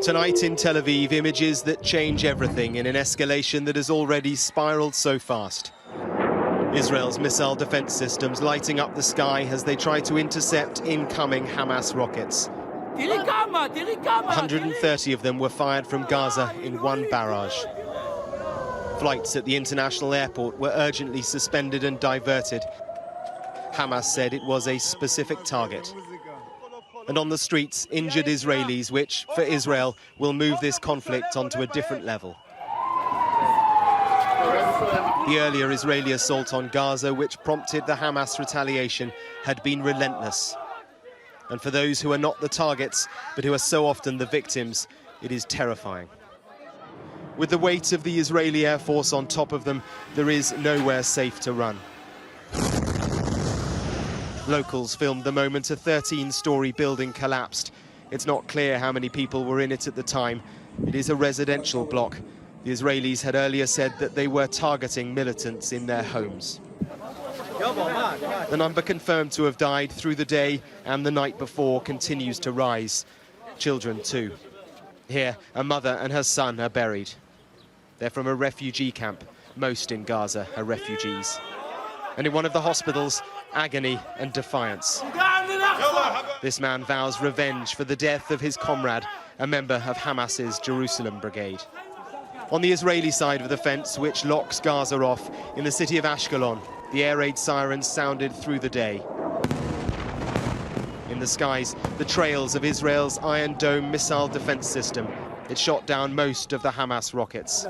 Tonight in Tel Aviv, images that change everything in an escalation that has already spiraled so fast. Israel's missile defense systems lighting up the sky as they try to intercept incoming Hamas rockets. 130 of them were fired from Gaza in one barrage. Flights at the international airport were urgently suspended and diverted. Hamas said it was a specific target. And on the streets, injured Israelis, which, for Israel, will move this conflict onto a different level. The earlier Israeli assault on Gaza, which prompted the Hamas retaliation, had been relentless. And for those who are not the targets, but who are so often the victims, it is terrifying. With the weight of the Israeli Air Force on top of them, there is nowhere safe to run. Locals filmed the moment a 13-story building collapsed. It's not clear how many people were in it at the time. It is a residential block. The Israelis had earlier said that they were targeting militants in their homes. The number confirmed to have died through the day and the night before continues to rise. Children too. Here, a mother and her son are buried. They're from a refugee camp. Most in Gaza are refugees. And in one of the hospitals, agony and defiance. This man vows revenge for the death of his comrade, a member of Hamas's Jerusalem brigade. On the Israeli side of the fence, which locks Gaza off, in the city of Ashkelon, the air raid sirens sounded through the day. In the skies, the trails of Israel's Iron Dome missile defense system. It shot down most of the Hamas rockets.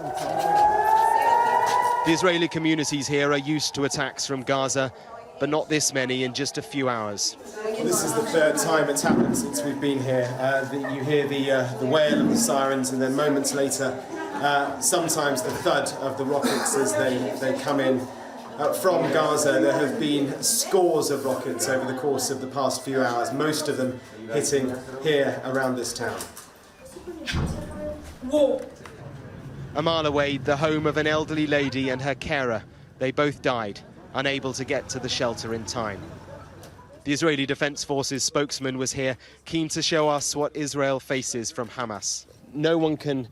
The Israeli communities here are used to attacks from Gaza, but not this many in just a few hours. This is the third time it's happened since we've been here. You hear the wail of the sirens, and then moments later, sometimes the thud of the rockets as they come in. From Gaza, there have been scores of rockets over the course of the past few hours, most of them hitting here around this town. Whoa. A mile away, the home of an elderly lady and her carer. They both died, unable to get to the shelter in time. The Israeli Defense Forces spokesman was here, keen to show us what Israel faces from Hamas. No one can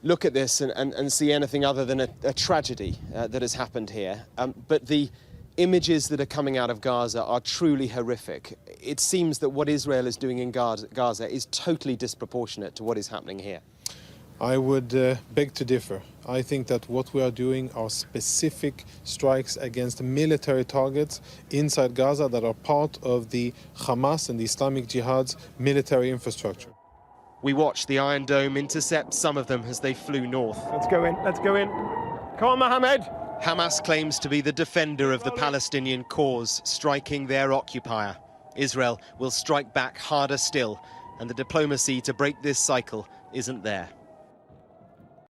look at this and see anything other than a tragedy that has happened here. But the images that are coming out of Gaza are truly horrific. It seems that what Israel is doing in Gaza is totally disproportionate to what is happening here. I would beg to differ. I think that what we are doing are specific strikes against military targets inside Gaza that are part of the Hamas and the Islamic Jihad's military infrastructure. We watched the Iron Dome intercept some of them as they flew north. Let's go in, let's go in. Come on, Mohammed. Hamas claims to be the defender of the Palestinian cause, striking their occupier. Israel will strike back harder still, and the diplomacy to break this cycle isn't there.